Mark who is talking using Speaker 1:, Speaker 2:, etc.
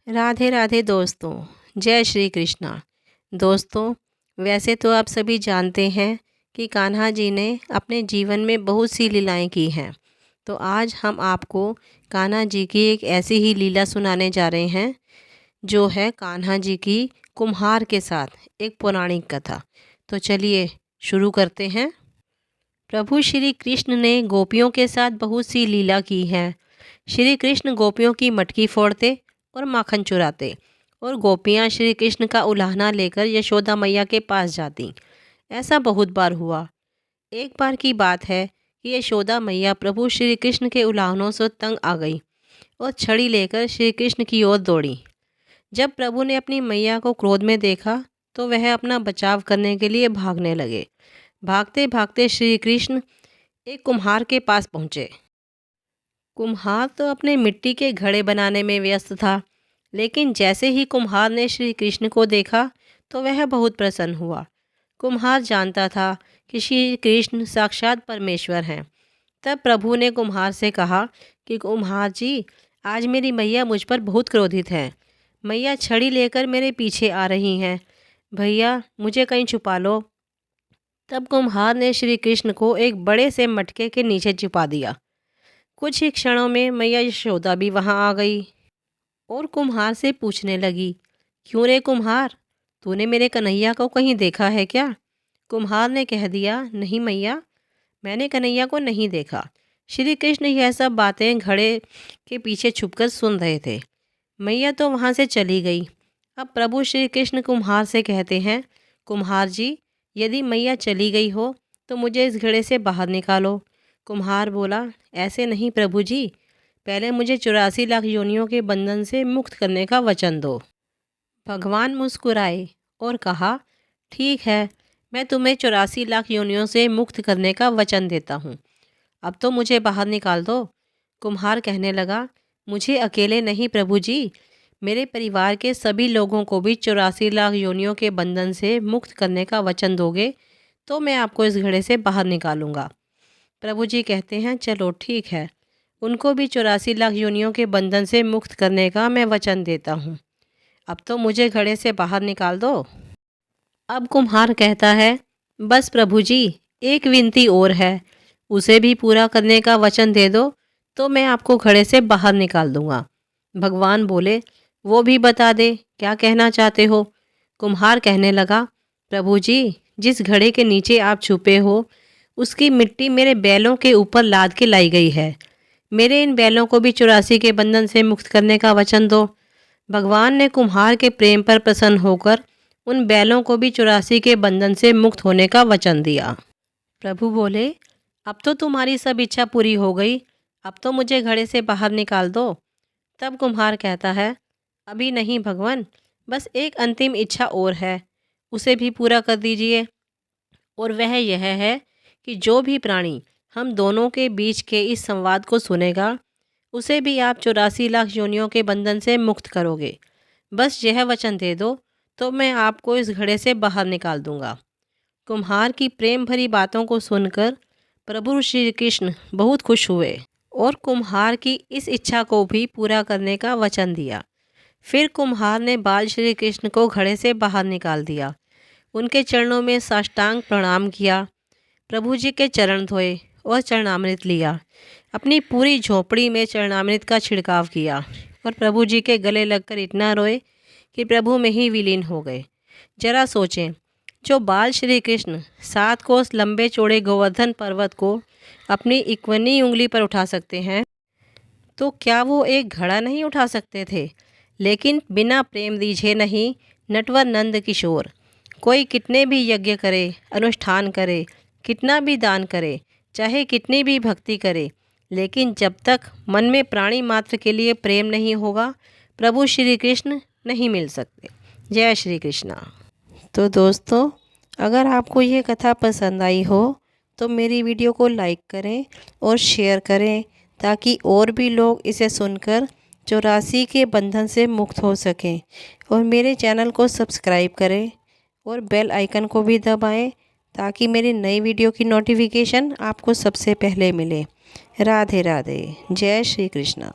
Speaker 1: राधे राधे दोस्तों। जय श्री कृष्णा। दोस्तों, वैसे तो आप सभी जानते हैं कि कान्हा जी ने अपने जीवन में बहुत सी लीलाएं की हैं। तो आज हम आपको कान्हा जी की एक ऐसी ही लीला सुनाने जा रहे हैं जो है कान्हा जी की कुम्हार के साथ एक पौराणिक कथा। तो चलिए शुरू करते हैं। प्रभु श्री कृष्ण ने गोपियों के साथ बहुत सी लीला की है। श्री कृष्ण गोपियों की मटकी फोड़ते और माखन चुराते और गोपियाँ श्री कृष्ण का उलाहना लेकर यशोदा मैया के पास जाती। ऐसा बहुत बार हुआ। एक बार की बात है कि यशोदा मैया प्रभु श्री कृष्ण के उलाहनों से तंग आ गई और छड़ी लेकर श्री कृष्ण की ओर दौड़ी। जब प्रभु ने अपनी मैया को क्रोध में देखा तो वह अपना बचाव करने के लिए भागने लगे। भागते भागते श्री कृष्ण एक कुम्हार के पास पहुँचे। कुम्हार तो अपने मिट्टी के घड़े बनाने में व्यस्त था, लेकिन जैसे ही कुम्हार ने श्री कृष्ण को देखा तो वह बहुत प्रसन्न हुआ। कुम्हार जानता था कि श्री कृष्ण साक्षात परमेश्वर हैं। तब प्रभु ने कुम्हार से कहा कि कुम्हार जी, आज मेरी मैया मुझ पर बहुत क्रोधित है। मैया छड़ी लेकर मेरे पीछे आ रही हैं। भैया, मुझे कहीं छुपा लो। तब कुम्हार ने श्री कृष्ण को एक बड़े से मटके के नीचे छुपा दिया। कुछ ही क्षणों में मैया यशोदा भी वहां आ गई और कुम्हार से पूछने लगी, क्यों रे कुम्हार, तूने मेरे कन्हैया को कहीं देखा है क्या? कुम्हार ने कह दिया, नहीं मैया, मैंने कन्हैया को नहीं देखा। श्री कृष्ण यह सब बातें घड़े के पीछे छुपकर सुन रहे थे। मैया तो वहाँ से चली गई। अब प्रभु श्री कृष्ण कुम्हार से कहते हैं, कुम्हार जी, यदि मैया चली गई हो तो मुझे इस घड़े से बाहर निकालो। कुम्हार बोला, ऐसे नहीं प्रभु जी, पहले मुझे 84 लाख योनियों के बंधन से मुक्त करने का वचन दो। भगवान मुस्कुराए और कहा, ठीक है, मैं तुम्हें 84 लाख योनियों से मुक्त करने का वचन देता हूँ। अब तो मुझे बाहर निकाल दो। कुम्हार कहने लगा, मुझे अकेले नहीं प्रभु जी, मेरे परिवार के सभी लोगों को भी 84 लाख योनियों के बंधन से मुक्त करने का वचन दोगे तो मैं आपको इस घड़े से बाहर निकालूंगा। प्रभु जी कहते हैं, चलो ठीक है, उनको भी 84 लाख योनियों के बंधन से मुक्त करने का मैं वचन देता हूँ। अब तो मुझे घड़े से बाहर निकाल दो। अब कुम्हार कहता है, बस प्रभु जी, एक विनती और है, उसे भी पूरा करने का वचन दे दो तो मैं आपको घड़े से बाहर निकाल दूंगा। भगवान बोले, वो भी बता दे, क्या कहना चाहते हो? कुम्हार कहने लगा, प्रभु जी, जिस घड़े के नीचे आप छुपे हो उसकी मिट्टी मेरे बैलों के ऊपर लाद के लाई गई है। मेरे इन बैलों को भी 84 के बंधन से मुक्त करने का वचन दो। भगवान ने कुम्हार के प्रेम पर प्रसन्न होकर उन बैलों को भी 84 के बंधन से मुक्त होने का वचन दिया। प्रभु बोले, अब तो तुम्हारी सब इच्छा पूरी हो गई, अब तो मुझे घड़े से बाहर निकाल दो। तब कुम्हार कहता है, अभी नहीं भगवान, बस एक अंतिम इच्छा और है, उसे भी पूरा कर दीजिए। और वह यह है कि जो भी प्राणी हम दोनों के बीच के इस संवाद को सुनेगा उसे भी आप 84 लाख योनियों के बंधन से मुक्त करोगे। बस यह वचन दे दो तो मैं आपको इस घड़े से बाहर निकाल दूंगा। कुम्हार की प्रेम भरी बातों को सुनकर प्रभु श्री कृष्ण बहुत खुश हुए और कुम्हार की इस इच्छा को भी पूरा करने का वचन दिया। फिर कुम्हार ने बाल श्री कृष्ण को घड़े से बाहर निकाल दिया, उनके चरणों में साष्टांग प्रणाम किया, प्रभु जी के चरण धोए और चरणामृत लिया। अपनी पूरी झोपड़ी में चरणामृत का छिड़काव किया और प्रभु जी के गले लगकर इतना रोए कि प्रभु में ही विलीन हो गए। जरा सोचें, जो बाल श्री कृष्ण 7 कोस लंबे चौड़े गोवर्धन पर्वत को अपनी इक्वनी उंगली पर उठा सकते हैं, तो क्या वो एक घड़ा नहीं उठा सकते थे? लेकिन बिना प्रेम दीझे नहीं नटवर नंद किशोर। कोई कितने भी यज्ञ करे, अनुष्ठान करे, कितना भी दान करे, चाहे कितनी भी भक्ति करे, लेकिन जब तक मन में प्राणी मात्र के लिए प्रेम नहीं होगा, प्रभु श्री कृष्ण नहीं मिल सकते। जय श्री कृष्णा। तो दोस्तों, अगर आपको ये कथा पसंद आई हो तो मेरी वीडियो को लाइक करें और शेयर करें ताकि और भी लोग इसे सुनकर 84 के बंधन से मुक्त हो सकें। और मेरे चैनल को सब्सक्राइब करें और बेल आइकन को भी दबाएं ताकि मेरी नई वीडियो की नोटिफिकेशन आपको सबसे पहले मिले। राधे राधे। जय श्री कृष्णा।